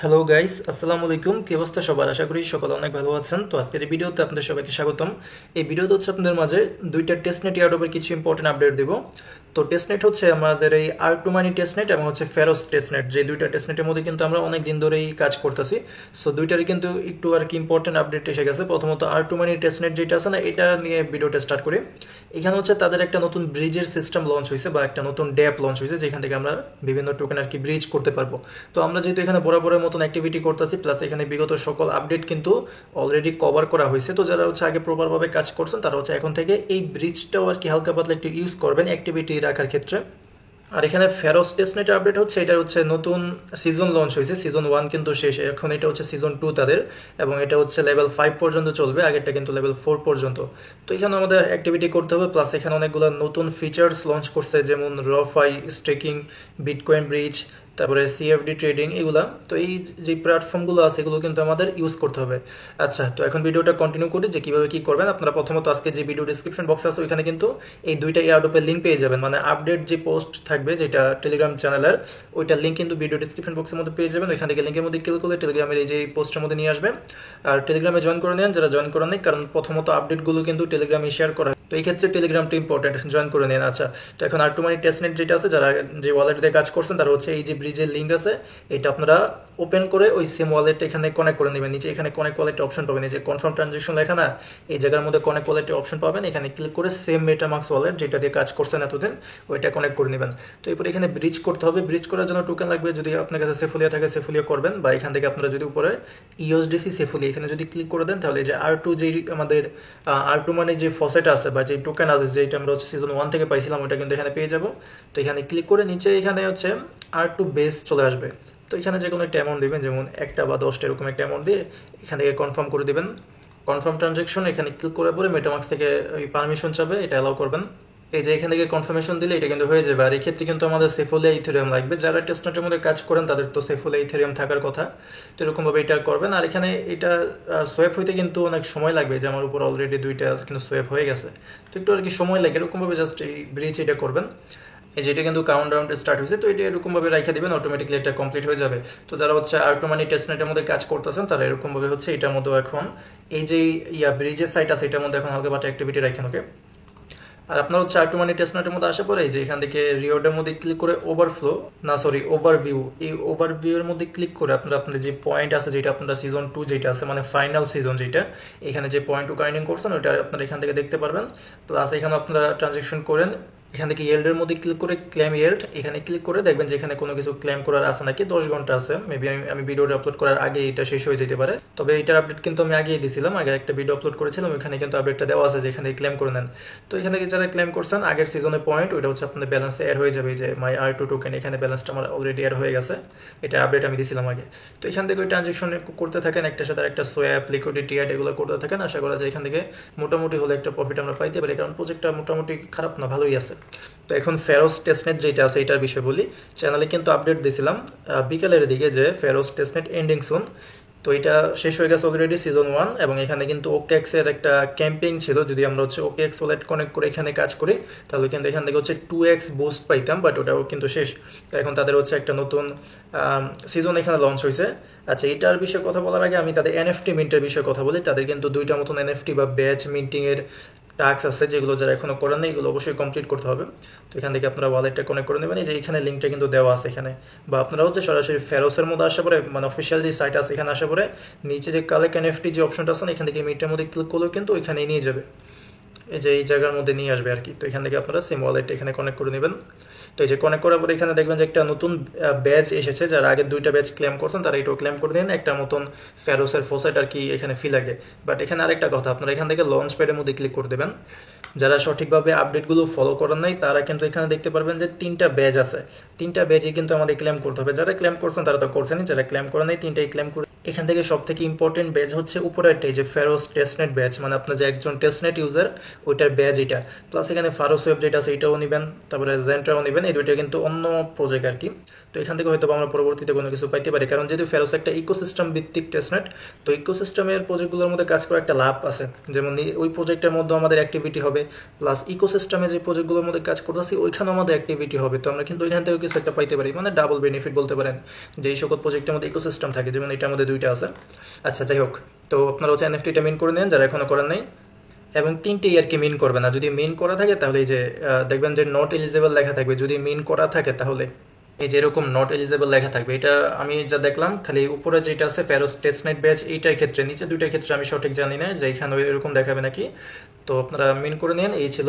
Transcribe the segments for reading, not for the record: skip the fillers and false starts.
Hello guys, আসসালামু আলাইকুম। কি অবস্থা সবার? আশা করি সকলে অনেক ভালো আছেন। তো আজকের এই ভিডিওতে আপনাদের সবাইকে স্বাগতম। এই ভিডিওতে হচ্ছে আপনাদের মাঝে দুইটা টেস্টনেট এয়ারড্রপের কিছু ইম্পর্টেন্ট আপডেট দেব। তো টেস্টনেট হচ্ছে আমাদের এই R2 মানি টেস্টনেট এবং হচ্ছে ফেরোস টেস্টনেট, যে দুইটা টেস্টনেটের মধ্যে কিন্তু আমরা অনেক দিন ধরেই কাজ করতেছি। সো দুইটারই কিন্তু একটু আর কি ইম্পর্টেন্ট আপডেট এসে গেছে। প্রথমত R2 মানি টেস্টনেট যেটা আছে না, এটা নিয়ে ভিডিওটা স্টার্ট করি। এখানে হচ্ছে তাদের একটা নতুন ব্রিজের সিস্টেম লঞ্চ হয়েছে বা একটা নতুন ড্যাপ লঞ্চ হয়েছে, যেখান থেকে আমরা বিভিন্ন টোকেন আর কি ব্রিজ করতে পারবো। তো আমরা যেহেতু এখানে বরাবরের মতন অ্যাক্টিভিটি করতেছি, প্লাস এখানে বিগত সকল আপডেট কিন্তু অলরেডি কভার করা হয়েছে। তো যারা হচ্ছে আগে প্রপারভাবে কাজ করছেন তারা হচ্ছে এখন থেকে এই ব্রিজটাও আর কি হালকা পাতলা একটু ইউজ করবেন অ্যাক্টিভিটি রাখার ক্ষেত্রে। আর এখানে ফেরোস টেস্টনেট আপডেট হচ্ছে, এটা হচ্ছে নতুন সিজন লঞ্চ হয়েছে। সিজন 1 কিন্তু শেষ, এখন এটা হচ্ছে সিজন 2 তাদের, এবং এটা হচ্ছে লেভেল 5 পর্যন্ত চলবে, আগেরটা কিন্তু লেভেল 4 পর্যন্ত। তো এখানে আমাদের অ্যাক্টিভিটি করতে হবে, প্লাস এখানে অনেকগুলো নতুন ফিচার্স লঞ্চ করছে, যেমন রফাই স্টেকিং, বিটকয়েন ব্রিজ, তারপরে সিএফডি ট্রেডিং, এগুলা। তো এই যে প্ল্যাটফর্মগুলো আছে এগুলো কিন্তু আমাদের ইউজ করতে হবে। আচ্ছা, তো এখন ভিডিওটা কন্টিনিউ করি যে কীভাবে কী করবেন। আপনারা প্রথমত আজকে যে ভিডিও ডিসক্রিপশন বক্স আছে ওইখানে কিন্তু এই দুইটা এয়ারড্রপের লিঙ্ক পেয়ে যাবেন, মানে আপডেট যে পোস্ট থাকবে যেটা টেলিগ্রাম চ্যানেলের, ওইটার লিঙ্ক কিন্তু ভিডিও ডিসক্রিপশন বক্সের মধ্যে পেয়ে যাবেন। ওইখান থেকে লিঙ্কের মধ্যে ক্লিক করলে টেলিগ্রামের এই যে পোস্টের মধ্যে নিয়ে আসবে। আর টেলিগ্রামে জয়েন করে নেন যারা জয়েন করেন, কারণ প্রথমত আপডেটগুলো কিন্তু টেলিগ্রামে শেয়ার করা হয়। তো এই ক্ষেত্রে টেলিগ্রামটা ইম্পর্টেন্ট, জয়েন করে নেন। আচ্ছা, তো এখন R2 মানি টেস্টনেট যেটা আছে, যারা যে ওয়ালেটে কাজ করছেন তারা হচ্ছে এই যে ব্রিজের লিঙ্ক আছে, এটা আপনারা ওপেন করে ওই সেম ওয়ালেটটা এখানে কানেক্ট করে নেবেন। নিচে এখানে কানেক্ট ওয়ালেট অপশন পাবেন, এই যে কনফার্ম ট্রানজাকশন লেখা না, এই জায়গার মধ্যে কানেক্ট ওয়ালেটের অপশন পাবেন। এখানে ক্লিক করে সেম মেটামাস্ক ওয়ালেট যেটা দিয়ে কাজ করছেন এতদিন, ওইটা কানেক্ট করে নেবেন। তো এরপরে এখানে ব্রিজ করতে হবে। ব্রিজ করার জন্য টোকেন লাগবে, যদি আপনার কাছে সেফুলিয়া থাকে সেফুলিয়া করবেন, বা এখান থেকে আপনারা যদি উপরে ইউএসডিসি সেফুলিয়া এখানে যদি ক্লিক করে দেন, তাহলে যে R2 যে আমাদের R2 মানে যে ফসেট আছে বা যে টোকেন আছে যেটা আমরা হচ্ছে সিজন 1 থেকে পাইছিলাম, ওইটা কিন্তু এখানে পেয়ে যাবো। তো এখানে ক্লিক করে নিচে এখানে হচ্ছে R2 বেস চলে আসবে। তো এখানে যে কোনো একটা অ্যামাউন্ট দেবেন, যেমন একটা বা 10টা এরকম একটা অ্যামাউন্ট দিয়ে এখান থেকে কনফার্ম করে দেবেন। কনফার্ম ট্রানজাকশন এখানে ক্লিক করার পরে মেটামাক্স থেকে ওই পারমিশন চাবে, এটা অ্যালাউ করবেন। এই যে এখান থেকে কনফার্মেশন দিলে এটা কিন্তু হয়ে যাবে। আর এই ক্ষেত্রে কিন্তু আমাদের সেফুলিয়া ইথেরিয়াম লাগবে। যারা টেস্টনেটের মধ্যে কাজ করেন তাদের তো সেফুলিয়া ইথেরিয়াম থাকার কথা। তো এরকমভাবে এটা করবেন। আর এখানে এটা সোয়াপ হইতে কিন্তু অনেক সময় লাগবে, যে আমার উপর অলরেডি দুইটা কিন্তু সোয়াপ হয়ে গেছে। তো একটু আর কি সময় লাগে, এরকমভাবে জাস্ট এই ব্রিজ এটা করবেন। এই যে এটা কিন্তু কাউন্ট ডাউন স্টার্ট হয়েছে, তো এটা এরকমভাবে রেখে দেবেন, অটোমেটিকলি এটা কমপ্লিট হয়ে যাবে। তো যারা হচ্ছে R2 মানি টেস্টনেটের মধ্যে কাজ করতেছেন তারা এরকমভাবে হচ্ছে এটার মধ্যে এখন এই যে ব্রিজের সাইট আছে এটার মধ্যে এখন হালকা পাটা অ্যাক্টিভিটি রাখেন, ওকে। আর আপনার হচ্ছে R2 মানি টেস্টনেটের মধ্যে আসা পরে যে এখান থেকে রিওয়ার্ডের মধ্যে ক্লিক করে ওভারভিউ, এই ওভারভিউর মধ্যে ক্লিক করে আপনারা আপনাদের যে পয়েন্ট আছে, যেটা আপনারা সিজন 2 যেটা আছে মানে ফাইনাল সিজন যেটা, এখানে যে পয়েন্ট আর্নিং করছেন ওইটা আপনারা এখান থেকে দেখতে পারবেন। প্লাস এখানে আপনারা ট্রানজাকশন করেন, এখান থেকে ইয়েল্ডের মধ্যে ক্লিক করে ক্লেম ইয়েল্ড, এখানে ক্লিক করে দেখবেন যে এখানে কোনো কিছু ক্লেম করার আছে নাকি। 10 ঘন্টা আছে, মেবি আমি ভিডিওটা আপলোড করার আগে এটা শেষ হয়ে যেতে পারে। তবে এটার আপডেট কিন্তু আমি আগেই দিয়েছিলাম, আগে একটা ভিডিও আপলোড করেছিলাম, ওইখানে কিন্তু আপডেটটা দেওয়া আছে যে এখানে ক্লেম করে নেন। তো এখান থেকে যারা ক্লেম করছেন আগের সিজনের পয়েন্ট, ওইটা হচ্ছে আপনাদের ব্যালেন্সে অ্যাড হয়ে যাবে। যে মাই R2 টোকেন, এখানে ব্যালেন্সটা আমার অলরেডি অ্যাড হয়ে গেছে, এটা আপডেট আমি দিয়েছিলাম আগে। তো এখান থেকে ওই ট্রানজাকশন করতে থাকেন, একটার সাথে একটা সোয়াপ, লিকুইডিটি অ্যাড এগুলো করতে থাকেন। আশা করা যায় এখান থেকে মোটামুটি হলে একটা প্রফিট আমরা পাইতে পারি, কারণ প্রজেক্টটা মোটামুটি খারাপ না, ভালোই আছে। তো এখন ফেরোস টেস্টনেট যেটা আছে এটার বিষয়ে বলি। চ্যানেলে কিন্তু আপডেট দিয়েছিলাম বিকালের দিকে যে ফেরোস টেস্টনেট এন্ডিং সুন। তো এটা শেষ হয়ে গেছে অলরেডি সিজন 1, এবং এখানে কিন্তু ওকেএক্সের একটা ক্যাম্পেইন ছিল। যদি আমরা হচ্ছে ওকেএক্স ওয়ালেট কানেক্ট করে এখানে কাজ করি তাহলে কিন্তু এখান থেকে হচ্ছে 2x বুস্ট পাইতাম, বাট ওটাও কিন্তু শেষ। তো এখন তাদের হচ্ছে একটা নতুন সিজন এখানে লঞ্চ হয়েছে। আচ্ছা, এটার বিষয়ে কথা বলার আগে আমি তাদের এনএফটি মিন্টের বিষয়ে কথা বলি। তাদের কিন্তু দুইটা মতন এনএফটি বা ব্যাচ মিন্টিংয়ের টাস্ক আছে, যেগুলো যারা এখনো করেন না এগুলো অবশ্যই কমপ্লিট করতে হবে। তো এখান থেকে আপনারা ওয়ালেটটা কানেক্ট করে নেবেন। এই যে এখানে লিঙ্কটা কিন্তু দেওয়া আছে এখানে, বা আপনারা হচ্ছে সরাসরি ফেরোসের মধ্যে আসা পরে, মানে অফিসিয়াল যে সাইট আছে এখানে আসা পরে নিচে যে কালেক্ট এনএফটি যে অপশনটা আছে না, এখান থেকে মিন্টের মধ্যে ক্লিক করলেও কিন্তু ওইখানে নিয়ে যাবে, এই যে এই জায়গার মধ্যে নিয়ে আসবে আর কি। তো এখান থেকে আপনারা সেম ওয়ালেটটা এখানে কানেক্ট করে নেবেন। তো এই যে কানেক্ট করার পরে এখানে দেখবেন যে একটা নতুন ব্যাচ এসেছে। যারা আগের দুইটা ব্যাচ ক্লেম করছেন তারা এটাও ক্লেম করে দিন, একটা মতন ফেরোসের ফোসাইট আর কি এখানে ফি লাগে। বাট এখানে আরেকটা কথা, আপনারা এখান থেকে লঞ্চ প্যাডের মধ্যে ক্লিক করে দেবেন। যারা সঠিকভাবে আপডেটগুলো ফলো করেন নাই তারা কিন্তু এখানে দেখতে পারবেন যে 3টা ব্যাচ আছে, 3টা ব্যাচই কিন্তু আমাদের ক্লেম করতে হবে। যারা ক্লেম করছেন তারা তো করছেনই, যারা ক্লেম করেন নাই 3টাই ক্লেম করে। এখান থেকে সব থেকে ইম্পর্টেন্ট ব্যাচ হচ্ছে উপরেরটাই, যে ফেরোস টেস্টনেট ব্যাচ, মানে আপনার যে একজন টেস্টনেট ইউজার ওইটার ব্যাচ এটা। প্লাস এখানে ফারোস ওয়েব যেটা আছে এটাও নেবেন, তারপরে জেন্ট্রাও নেবেন। এই দুইটা কিন্তু অন্য প্রজেক্ট আর কি। তো তো এখান থেকে হয়তো আমরা পরবর্তীতে কোনো কিছু পাইতে পারি, কারণ যেহেতু ফেরোস একটা ইকোসিস্টেম ভিত্তিক টেস্টনেট, তো ইকোসিস্টেমের প্রজেক্টগুলোর মধ্যে কাজ করার একটা লাভ আছে, যেমন ওই প্রজেক্টের মধ্যে আমাদের অ্যাক্টিভিটি হবে, প্লাস ইকোসিস্টেমে যে প্রজেক্টগুলোর মধ্যে কাজ করতেছি ওইখানে আমাদের অ্যাক্টিভিটি হবে, তো আমরা কিন্তু ওইখান থেকে কিছু একটা পাইতে পারি, মানে ডাবল বেনিফিট বলতে পারেন, যে এই সকল প্রজেক্টের মধ্যে ইকোসিস্টেম থাকে, যেমন এটার মধ্যে 2টা আছে। আচ্ছা যাই হোক, তো আপনারা হচ্ছে এনএফটিটা মিন করে নেন যারা এখনো করেন নাই, এবং 3টেই আর কি মিন করবে না। যদি মিন করা থাকে তাহলে এই যে দেখবেন যে নট এলিজেবল লেখা থাকবে, যদি মিন করা থাকে তাহলে এই যে এরকম নট এলিজেবল লেখা থাকবে। এটা আমি যা দেখলাম খালি উপরে যেটা আছে ফেরোস টেস্টনেট ব্যাচ এইটার ক্ষেত্রে, নিচে 2টার ক্ষেত্রে আমি সঠিক জানি না যে এখানে এরকম দেখাবে নাকি। তো আপনারা মিন করে নেন। এই ছিল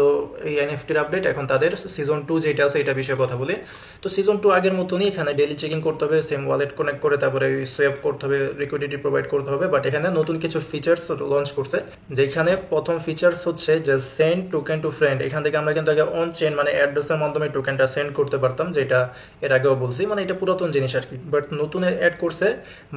এই এনএফটির আপডেট। এখন তাদের সিজন 2 যেটা আছে এটা বিষয়ে কথা বলি। তো সিজন 2 আগের মতনই, এখানে ডেলি চেকিং করতে হবে, সেম ওয়ালেট কানেক্ট করে তারপরে সোয়াপ করতে হবে, লিকুইডিটি প্রোভাইড করতে হবে। বাট এখানে নতুন কিছু ফিচার্স লঞ্চ করছে, যেখানে প্রথম ফিচার্স হচ্ছে যে সেন্ড টোকেন টু ফ্রেন্ড। এখান থেকে আমরা কিন্তু আগে অন চেন মানে অ্যাড্রেসের মাধ্যমে টোকেনটা সেন্ড করতে পারতাম, যেটা এর আগেও বলছি, মানে এটা পুরাতন জিনিস আর কি। বাট নতুন অ্যাড করছে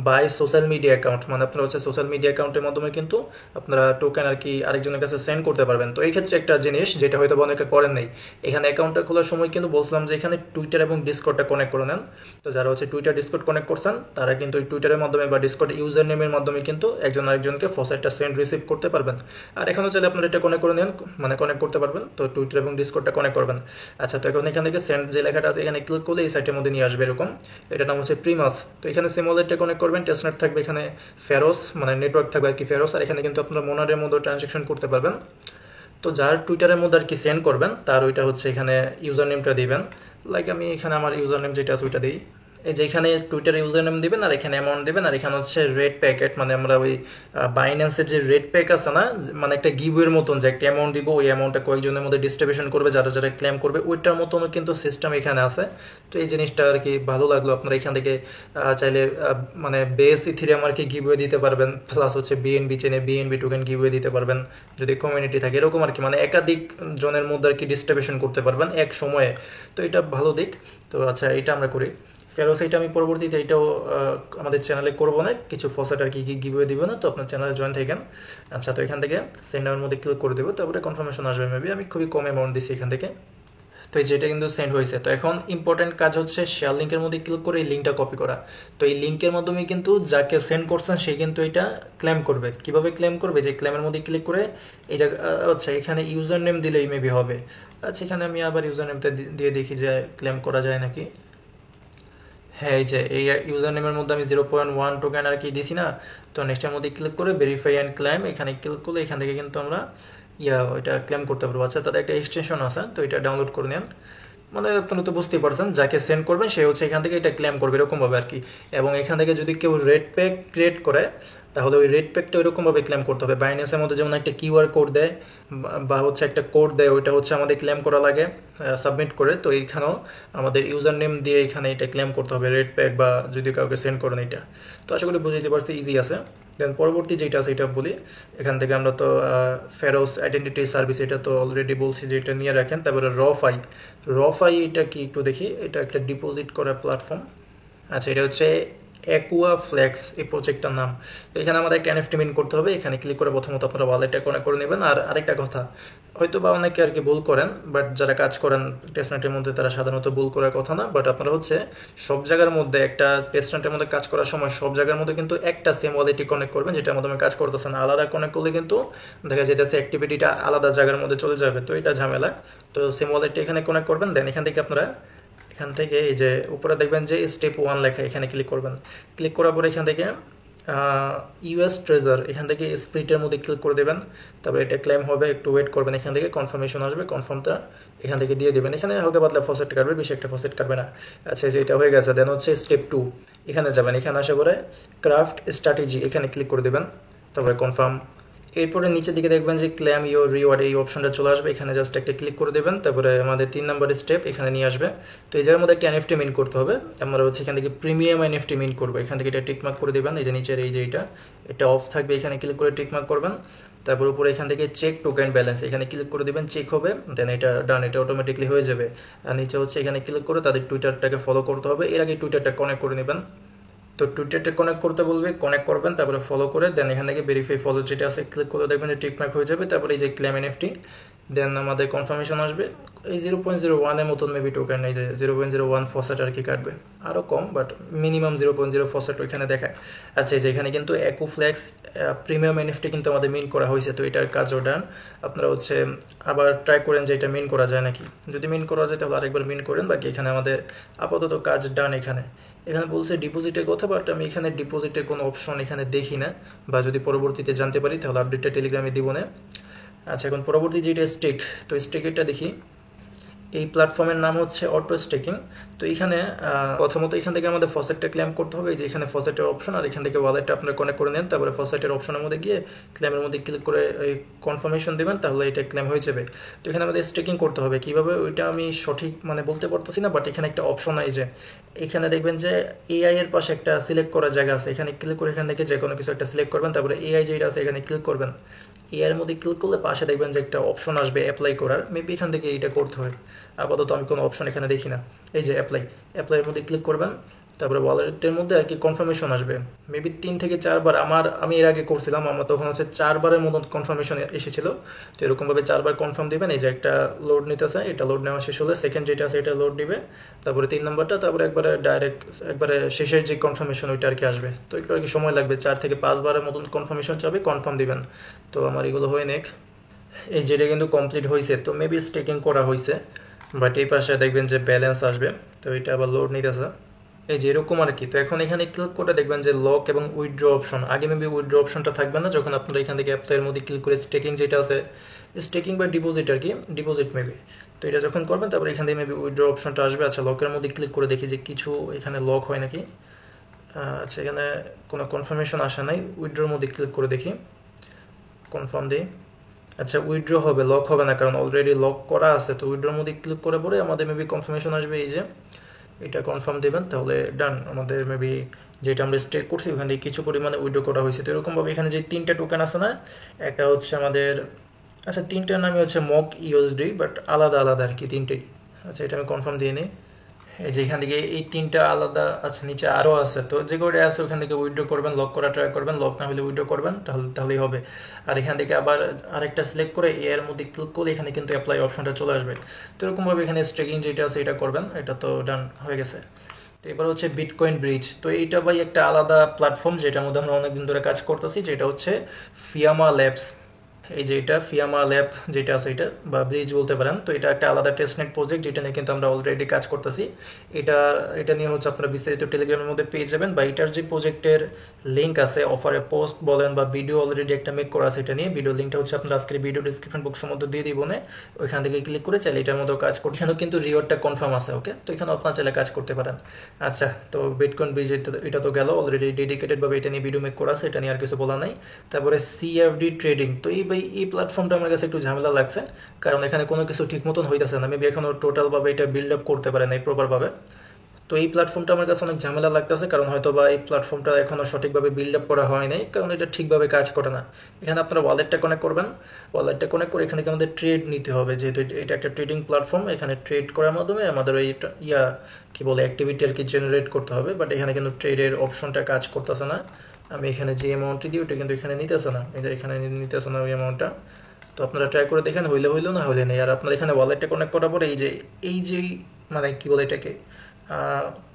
বাই সোশ্যাল মিডিয়া অ্যাকাউন্ট, মানে আপনারা হচ্ছে সোশ্যাল মিডিয়া অ্যাকাউন্টের মাধ্যমে কিন্তু আপনারা টোকেন আর কি আরেকজনের কাছে সেন্ড করতে পারবেন। তো এই ক্ষেত্রে একটা জিনিস যেটা হয়তো অনেকে করেন নাই, এখানে অ্যাকাউন্টটা খোলার সময় কিন্তু বলছিলাম যে এখানে টুইটার এবং ডিসকর্ডটা কানেক্ট করে নেন। তো যারা হচ্ছে টুইটার ডিসকর্ড কানেক্ট করছেন তারা কিন্তু টুইটারের মাধ্যমে বা ডিসকর্ড ইউজার নেমের মাধ্যমে কিন্তু একজন আরেকজনকে ফসেটটা সেন্ড রিসিভ করতে পারবেন। আর এখানেও চাইলে আপনারা এটা কানেক্ট করে নেন, মানে কানেক্ট করতে পারবেন। তো টুইটার এবং ডিসকর্ডটা কানেক্ট করবেন। আচ্ছা, তো এখন এখান থেকে সেন্ড যে লেখাটা আছে এখানে ক্লিক করলে এই সাইটের মধ্যে নিয়ে আসবে এরকম। এটার নাম হচ্ছে প্রিমাস। তো এখানে সিম ওয়ালেটটা কানেক্ট করবেন, টেস্টনেট থাকবে, এখানে ফেরোস মানে নেটওয়ার্ক থাকবে আর কি ফেরোস। আর এখানে কিন্তু আপনারা মোনারের মধ্যে ট্রানজ্যাকশন করতে পারবেন। তো যার টুইটারের মধ্যে আর কি সেন্ড করবেন তার ওইটা হচ্ছে এখানে ইউজার নেমটা দিবেন। লাইক আমি এখানে আমার ইউজার নেম যেটা আছে ওইটা দিই। এই যে এখানে টুইটার ইউজার নেম দিবেন আর এখানে অ্যামাউন্ট দিবেন। আর এখানে হচ্ছে রেড প্যাকেট, মানে আমরা ওই বাইন্যান্সের যে রেড প্যাক আছে না, মানে একটা গিভওয়ের মতন যে একটা অ্যামাউন্ট দিব, ওই অ্যামাউন্টটা কয়েকজনের মধ্যে ডিস্ট্রিবিউশন করবে যারা যারা ক্লেম করবে, ওইটার মতনও কিন্তু সিস্টেম এখানে আছে। তো এই জিনিসটা আর কি ভালো লাগলো। আপনারা এখান থেকে চাইলে মানে বেস ইথিরিয়াম আর কি গিভওয়ে দিতে পারবেন, প্লাস হচ্ছে বিএনবি চেনে বিএনবি টোকেন গিভওয়ে দিতে পারবেন যদি কমিউনিটি থাকে, এরকম আর কি, মানে একাধিক জনের মধ্যে আর কি ডিস্ট্রিবিউশন করতে পারবেন এক সময়ে। তো এটা ভালো দিক। তো আচ্ছা, এটা আমরা করি। ফেরোস এটা আমি পরবর্তীতে এটাও আমাদের চ্যানেলে করবো না, কিছু ফসেট আর কি গিভওয়ে দিব না, তো আপনার চ্যানেলে জয়েন থাকেন। আচ্ছা, তো এখান থেকে সেন্ডারের মধ্যে ক্লিক করে দেবো, তারপরে কনফার্মেশন আসবে মেবি। আমি খুবই কম অ্যামাউন্ট দিচ্ছি এখান থেকে। তো এই যেটা কিন্তু সেন্ড হয়েছে। তো এখন ইম্পর্টেন্ট কাজ হচ্ছে শেয়ার লিঙ্কের মধ্যে ক্লিক করে এই লিঙ্কটা কপি করা। তো এই লিঙ্কের মাধ্যমে কিন্তু যাকে সেন্ড করছেন সে কিন্তু এটা ক্লেম করবে। কিভাবে ক্লেম করবে, যে ক্লেমের মধ্যে ক্লিক করে এই জায়গা, আচ্ছা এখানে ইউজার নেম দিলেই মেবি হবে। আচ্ছা, এখানে আমি আবার ইউজার নেমটা দিয়ে দেখি যে ক্লেম করা যায় নাকি। হ্যাঁ, এই যে এই ইউজার নেমের মধ্যে আমি 0.1 টোকেন আর কি দিছি না। তো নেক্সটের মধ্যে ক্লিক করে ভেরিফাই অ্যান্ড ক্লেম, এখানে ক্লিক করলে এখান থেকে কিন্তু আমরা ওইটা ক্লেম করতে পারবো। আচ্ছা, তাদের একটা এক্সটেনশন আছে, তো এটা ডাউনলোড করে নেন। মানে আপনারা তো বুঝতেই পারছেন, যাকে সেন্ড করবেন সে হচ্ছে এখান থেকে এটা ক্লেম করবে এরকমভাবে আর কি। এবং এখান থেকে যদি কেউ রেড প্যাক ক্রিয়েট করে তাহলে ওই রেড প্যাকটা এরকমভাবে ক্লেম করতে হবে। বাইন্যান্সের মধ্যে যেমন একটা কিউআর কোড দেয় বা হচ্ছে একটা কোড দেয়, ওইটা হচ্ছে আমাদের ক্লেম করা লাগে সাবমিট করে। তো এইখানেও আমাদের ইউজার নেম দিয়ে এখানে এটা ক্লেম করতে হবে রেড প্যাক, বা যদি কাউকে সেন্ড করেন এটা। তো আশা করি বুঝতে পারছি, ইজি আছে। দেন পরবর্তী যেটা আছে এটা বলি। এখান থেকে আমরা তো ফেরোস আইডেন্টিটি সার্ভিস এটা তো অলরেডি বলছি যে এটা নিয়ে রাখেন। তারপরে রফাই এটা কি একটু দেখি। এটা একটা ডিপোজিট করার প্ল্যাটফর্ম। আচ্ছা, এটা হচ্ছে অ্যাকুয়া ফ্লেক্স এই প্রজেক্টটার নাম। তো এখানে আমাদের একটা এনএফটি মিন করতে হবে। এখানে ক্লিক করে প্রথমত আপনারা ওয়ালেটটা কানেক্ট করে নেবেন। আর আরেকটা কথা, হয়তো বা অনেকে আর কি ভুল করেন, বাট যারা কাজ করেন টেস্টনেটের মধ্যে তারা সাধারণত ভুল করার কথা না। বাট আপনারা হচ্ছে সব জায়গার মধ্যে একটা টেস্টনেটের মধ্যে কাজ করার সময় সব জায়গার মধ্যে কিন্তু একটা সেম ওয়ালেটই কানেক্ট করবেন, যেটার মাধ্যমে কাজ করতেছেন। আলাদা কানেক্ট করলে কিন্তু দেখা যাইতেছে অ্যাক্টিভিটিটা আলাদা জায়গার মধ্যে চলে যাবে, তো এটা ঝামেলা। তো সেম ওয়ালেটটা এখানে কানেক্ট করবেন। দেন এখান থেকে আপনারা এখান থেকে এই যে উপরে দেখবেন যে স্টেপ 1 লেখা, এখানে ক্লিক করবেন। ক্লিক করার পরে এখান থেকে ইউএস ট্রেজার, এখান থেকে স্প্রিটের মধ্যে ক্লিক করে দেবেন। তারপরে এটা ক্লেম হবে, একটু ওয়েট করবেন। এখান থেকে কনফার্মেশন আসবে, কনফার্মটা এখান থেকে দিয়ে দেবেন। এখানে হালকা পাতলা ফসেট কাটবে, বেশি একটা ফসেট কাটবে না। আচ্ছা, যে এটা হয়ে গেছে। দেন হচ্ছে স্টেপ 2, এখানে যাবেন। এখানে আসা পরে ক্রাফট স্ট্র্যাটেজি, এখানে ক্লিক করে দেবেন। তারপরে কনফার্ম। এরপরে নিচের দিকে দেখবেন যে ক্লেম ইউর রিওয়ার্ড, এই অপশনটা চলে আসবে। এখানে জাস্ট একটা ক্লিক করে দেবেন। তারপরে আমাদের 3 নম্বরের স্টেপ এখানে নিয়ে আসবে। তো এই জায়গার মধ্যে একটা এনএফটি মিন করতে হবে। আমরা হচ্ছে এখান থেকে প্রিমিয়াম এনএফটি মিন করবো। এখান থেকে এটা টিকমার্ক করে দেবেন। এই যে নিচের এই যে এটা অফ থাকবে, এখানে ক্লিক করে টিকমার্ক করবেন। তারপর উপরে এখান থেকে চেক টোকেন ব্যালেন্স, এখানে ক্লিক করে দেবেন, চেক হবে। দেন এটা ডান, এটা অটোমেটিকলি হয়ে যাবে। আর নিচে হচ্ছে এখানে ক্লিক করে তাদের টুইটারটাকে ফলো করতে হবে। এর আগে টুইটারটা কানেক্ট করে নেবেন। তো টুইটারটা কানেক্ট করতে বলবে, কানেক্ট করবেন, তারপরে ফলো করে দেন এখান থেকে ভেরিফাই ফলো যেটা আছে ক্লিক করে দেখবেন যে টিকমার্ক হয়ে যাবে। তারপরে এই যে ক্লেম এনএফটি, দেন আমাদের কনফার্মেশন আসবে। এই 0.01 এর মতন মেবি টোকেন, এই যে 0.01 ফসেট আর কি কাটবে, আরও কম বাট মিনিমাম 0.0 ফসেট ওইখানে দেখায়। আচ্ছা, এই যে এখানে কিন্তু অ্যাকুফ্লেক্স প্রিমিয়াম এনএফটি কিন্তু আমাদের মিন করা হয়েছে, তো এটার কাজও ডান। আপনারা হচ্ছে আবার ট্রাই করেন যে এটা মিন করা যায় নাকি, যদি মিন করা যায় তাহলে আরেকবার মিন করেন। বাকি এখানে আমাদের আপাতত কাজ ডান। এখানে বলছে ডিপোজিটের কথা, বাট আমি এখানে ডিপোজিটের কোনো অপশন এখানে দেখি না, বা যদি পরবর্তীতে জানতে পারি তাহলে আপডেটটা টেলিগ্রামে দিব না। আচ্ছা, এখন পরবর্তী যেটা স্টেক, তো স্টেকেরটা দেখি। এই প্ল্যাটফর্মের নাম হচ্ছে অটো স্টেকিং। তো এখানে প্রথমত এখান থেকে আমাদের ফসেটটা ক্লেম করতে হবে, যে এখানে ফসেটের অপশন, আর এখান থেকে ওয়ালেটটা আপনারা কানেক্ট করে নেন, তারপরে ফসেটের অপশনের মধ্যে গিয়ে ক্লেমের মধ্যে ক্লিক করে এই কনফার্মেশন দেবেন, তাহলে এটা ক্লেম হয়ে যাবে। তো এখানে আমাদের স্টেকিং করতে হবে, কীভাবে ওইটা আমি সঠিক বলতে পারতেছি না, বাট এখানে একটা অপশন আছে, যে এখানে দেখবেন যে এআই এর পাশে একটা সিলেক্ট করার জায়গা আছে, এখানে ক্লিক করে এখান থেকে যে কোনো কিছু একটা সিলেক্ট করবেন, তারপরে এআই যেটা আছে এখানে ক্লিক করবেন। এর মধ্যে ক্লিক করলে পাশে দেখবেন যে একটা অপশন আসবে অ্যাপ্লাই করার, মেবি এখান থেকে এটা করতে হয়। আপাতত আমি কোনো অপশন এখানে দেখি না। এই যে অ্যাপ্লাইয়ের মধ্যে ক্লিক করবেন, তারপরে ওয়ালেটের মধ্যে আর কি কনফার্মেশন আসবে, মেবি 3 থেকে 4 বার। আমি এর আগে করছিলাম, আমার তখন হচ্ছে 4 বারের মতন কনফার্মেশন এসেছিল। তো এরকমভাবে 4 বার কনফার্ম দেবেন। এই যে একটা লোড নিতেছে, এটা লোড নেওয়া শেষ হলে সেকেন্ড যেটা আছে এটা লোড দিবে, তারপরে 3 নম্বরটা, তারপরে একবারে শেষের যে কনফার্মেশন ওইটা আর কি আসবে। তো একটু আর কি সময় লাগবে, 4 থেকে 5 বারের মতন কনফার্মেশন চাবে, কনফার্ম দিবেন। তো আমার এগুলো হয়ে নেক, এই যেটা কিন্তু কমপ্লিট হয়েছে, তো মেবি স্টেকিং করা হয়েছে, বাট এই পাশে দেখবেন যে ব্যালেন্স আসবে, তো এটা আবার লোড নিতেছে, এই যে এরকম আর কি। তো এখন এখানে ক্লিক করে দেখবেন যে লক এবং উইথড্র অপশন, আগে মেবি উইথড্র অপশনটা থাকবে না, যখন আপনারা এখান থেকে অ্যাপ্লাইয়ের মধ্যে ক্লিক করে স্টেকিং যেটা আছে, স্টেকিং বা ডিপোজিট আর কি, ডিপোজিট মেবি। তো এটা যখন করবেন তারপরে এখান থেকে মেবি উইথড্র অপশনটা আসবে। আচ্ছা, লকের মধ্যে ক্লিক করে দেখি যে কিছু এখানে লক হয় নাকি। আচ্ছা, এখানে কোনো কনফার্মেশন আসে নাই, উইথড্রোর মধ্যে ক্লিক করে দেখি, কনফার্ম দিই। আচ্ছা, উইথড্র হবে, লক হবে না, কারণ অলরেডি লক করা আছে। তো উইথড্রোর মধ্যে ক্লিক করে পরে আমাদের মেবি কনফার্মেশন আসবে, এই যে এটা কনফার্ম দেবেন, তাহলে ডান। আমাদের মেবি যেটা আমরা স্টেক করছি ওখান থেকে কিছু পরিমাণে উইথড্র করা হয়েছে। তো এরকমভাবে এখানে যে 3টা টোকেন আছে না, একটা হচ্ছে আমাদের, আচ্ছা 3টার নামই হচ্ছে মক ইউএসডি, বাট আলাদা আলাদা আর কি 3টেই। আচ্ছা, এটা আমি কনফার্ম দিয়ে নিই। এই যে এখান থেকে এই 3টা আলাদা, আচ্ছা নিচে আরও আছে, তো যে কটা আছে ওখান থেকে উইথড্র করবেন, লক করা ট্রাই করবেন, লক না হলে উইথড্র করবেন, তাহলেই হবে। আর এখান থেকে আবার আরেকটা সিলেক্ট করে এর মধ্যে ক্লিক করলে এখানে কিন্তু অ্যাপ্লাই অপশনটা চলে আসবে। তো এরকমভাবে এখানে স্টেকিং যেটা আছে এটা করবেন, এটা তো ডান হয়ে গেছে। তো এবার হচ্ছে বিটকয়েন ব্রিজ। তো এইটা ভাই একটা আলাদা প্ল্যাটফর্ম, যেটার মধ্যে আমরা অনেকদিন ধরে কাজ করতেছি, যেটা হচ্ছে ফিয়ামা ল্যাবস। এই যে এটা ফিয়ামা ল্যাব যেটা আছে এটা, বা ব্রিজ বলতে পারেন। তো এটা একটা আলাদা টেস্টনেট প্রজেক্ট, যেটা নিয়ে কিন্তু আমরা অলরেডি কাজ করতেছি। এটা নিয়ে হচ্ছে আপনারা বিস্তারিত টেলিগ্রামের মধ্যে পেয়ে যাবেন, বা এটার যে প্রজেক্টের লিঙ্ক আছে, অফারে পোস্ট বলেন বা ভিডিও অলরেডি একটা মেক করা আছে, এটা নিয়ে ভিডিও লিঙ্কটা হচ্ছে আপনার আজকের ভিডিও ডিসক্রিপশন বক্সের মধ্যে দিয়ে দিব না, ওইখান থেকে ক্লিক করে চাইলে এটার মধ্যে কাজ করতে। এখানেও কিন্তু রিওয়ার্ডটা কনফার্ম আছে, ওকে। তো এখানে আপনার চাইলে কাজ করতে পারেন। আচ্ছা, তো বিটকয়েন ব্রিজ এটা তো গেল, অলরেডি ডেডিকেটেডভাবে এটা নিয়ে ভিডিও মেক করা আছে, এটা নিয়ে আর কিছু বলা নাই। তারপরে সিএফডি ট্রেডিং। তো এই প্ল্যাটফর্মটা আমার কাছে একটু ঝামেলা লাগছে, কারণ এখানে কোনো কিছু ঠিক মতন হইতেছে না, মেবি এখনও টোটালভাবে এটা বিল্ড আপ করতে পারে না প্রপারভাবে। তো এই প্ল্যাটফর্মটা আমার কাছে অনেক ঝামেলা লাগতেছে, কারণ হয়তো বা এই প্ল্যাটফর্মটা এখনও সঠিকভাবে বিল্ড আপ করা হয় নাই, কারণ এটা ঠিকভাবে কাজ করে না। এখানে আপনারা ওয়ালেটটা কানেক্ট করবেন, ওয়ালেটটা কানেক্ট করে এখানে আমাদের ট্রেড নিতে হবে, যেহেতু এটা একটা ট্রেডিং প্ল্যাটফর্ম। এখানে ট্রেড করার মাধ্যমে আমাদের এই অ্যাক্টিভিটি আর কি জেনারেট করতে হবে, বাট এখানে কিন্তু ট্রেডের অপশনটা কাজ করতেছে না। আমি এখানে যে অ্যামাউন্টটি দিই ওটা কিন্তু এখানে নিতেছে না, এখানে নিতেছে না ওই অ্যামাউন্টটা। তো আপনারা ট্রাই করে দেখেন, হইলো না হইলে নেই। আর আপনার এখানে ওয়ালেটটা কানেক্ট করার পরে এই যে এটাকে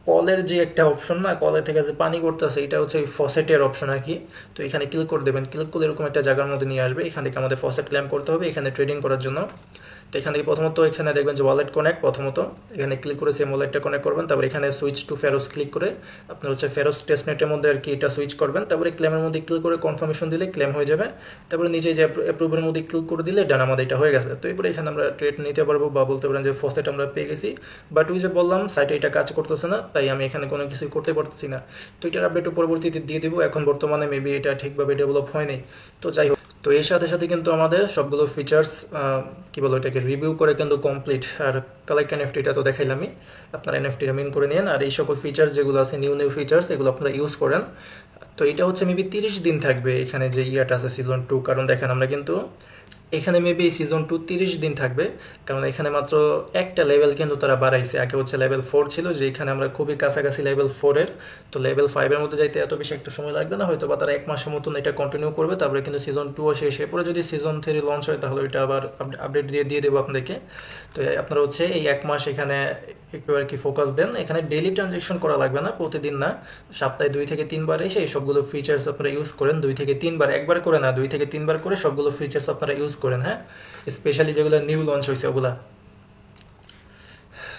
কলের যে একটা অপশন না, কলের থেকে যে পানি করতেছে, এটা হচ্ছে ওই ফসেটের অপশন আর কি। তো এখানে ক্লিক করে দেবেন, ক্লিক করলে এরকম একটা জায়গার মধ্যে নিয়ে আসবে, এখান থেকে আমাদের ফসেট ক্লেম করতে হবে এখানে ট্রেডিং করার জন্য। তো এখান থেকে প্রথমত এখানে দেখবেন যে ওয়ালেট কানেক্ট, প্রথমত এখানে ক্লিক করে সেম ওয়ালেটটা কানেক্ট করবেন, তারপর এখানে সুইচ টু ফেরোস ক্লিক করে আপনার হচ্ছে ফেরোস টেস্টনেটের মধ্যে আর কি এটা সুইচ করবেন, তারপরে ক্লেমের মধ্যে ক্লিক করে কনফার্মেশন দিলে ক্লেম হয়ে যাবে। তারপরে নিচে যে অ্যাপ্রুভের মধ্যে ক্লিক করে দিলে ডান, আমাদের এটা হয়ে গেছে। তো এরপরে এখানে আমরা ট্রেড নিতে পারবো, বা বলতে পারেন যে ফসেট আমরা পেয়ে গেছি, বাট ওই যে বললাম সাইটে এটা কাজ করতেছে না, তাই আমি এখানে কোনো কিছু করতে পারতেছি না। তো এটার আপডেট পরবর্তীতে দিয়ে দিব, এখন বর্তমানে মেবি এটা ঠিকভাবে ডেভেলপ হয়নি। তো যাই হোক, তো এর সাথে সাথে কিন্তু আমাদের সবগুলো ফিচার্স এটাকে রিভিউ করে কিন্তু কমপ্লিট। আর কালেক্ট এনএফটিটা তো দেখাইলামই, আপনারা এনএফটিটা মিন করে নিন। আর এই সকল ফিচার্স যেগুলো আছে নিউ ফিচার্স, এগুলো আপনারা ইউজ করেন। তো এটা হচ্ছে মেবি 30 দিন থাকবে এখানে যে ইয়াটা আছে সিজন 2, কারণ দেখেন আমরা কিন্তু এখানে মেবি সিজন 2 30 দিন থাকবে, কারণ এখানে মাত্র একটা লেভেল কিন্তু তারা বাড়াইছে। আগে হচ্ছে লেভেল 4 ছিল, যে এখানে আমরা খুবই কাছাকাছি লেভেল 4 এর। তো লেভেল 5 এর মধ্যে যাইতে এত বেশি একটা সময় লাগবে না, হয়তো বা তারা 1 মাসের মতন এটা কন্টিনিউ করবে, তারপরে কিন্তু সিজন 2 শেষ। এরপরে যদি সিজন 3 লঞ্চ হয় তাহলে এটা আবার আপডেট দিয়ে দেবো আপনাদেরকে। তো আপনারা হচ্ছে এই 1 মাস এখানে একটু আর কি ফোকাস দেন। এখানে ডেইলি ট্রানজ্যাকশন করা লাগবে না, প্রতিদিন না, সপ্তাহে 2 থেকে 3 বার এসে এই সবগুলো ফিচার্স আপনারা ইউজ করেন। 2 থেকে 3 বার, একবার করে না, 2 থেকে 3 বার করে সবগুলো ফিচার্স আপনারা ইউজ করেন। হ্যাঁ, স্পেশালি যেগুলো নিউ লঞ্চ হয়েছে ওগুলা।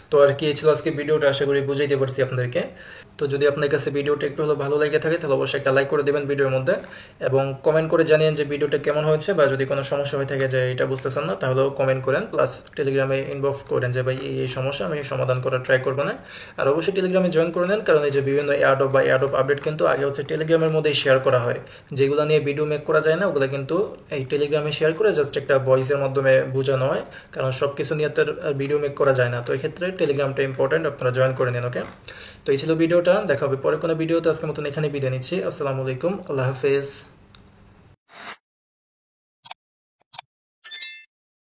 তো আর কি এই ছিল আজকে ভিডিওটা, আশা করি বুঝাইতে পারছি আপনাদেরকে। তো যদি আপনার কাছে ভিডিওটা একটু হলেও ভালো লেগে থাকে তাহলে অবশ্যই একটা লাইক করে দেবেন ভিডিওর মধ্যে, এবং কমেন্ট করে জানিয়েন যে ভিডিওটা কেমন হয়েছে, বা যদি কোনো সমস্যা হয়ে থাকে যে এটা বুঝতেছেন না তাহলেও কমেন্ট করেন, প্লাস টেলিগ্রামে ইনবক্স করেন যে ভাই এই সমস্যা, আমি সমাধান করার ট্রাই করবো না। আর অবশ্যই টেলিগ্রামে জয়েন করে নেন, কারণ এই যে বিভিন্ন এয়ারড্রপ বা এয়ারড্রপ আপডেট কিন্তু আগে হচ্ছে টেলিগ্রামের মধ্যেই শেয়ার করা হয়। যেগুলো নিয়ে ভিডিও মেক করা যায় না ওগুলো কিন্তু এই টেলিগ্রামে শেয়ার করে জাস্ট একটা ভয়েসের মাধ্যমে বোঝানো হয়, কারণ সব কিছু নিয়ে তো ভিডিও মেক করা যায় না। তো এই ক্ষেত্রে টেলিগ্রামটা ইম্পর্টেন্ট, আপনারা জয়েন করে নিন। ওকে, তো এই ছিল ভিডিওটা, দেখা হবে পরে কোনো ভিডিওতে। আজকের মতন এখানে বিদায় নিচ্ছি। আসসালামু আলাইকুম, আল্লাহ হাফেজ।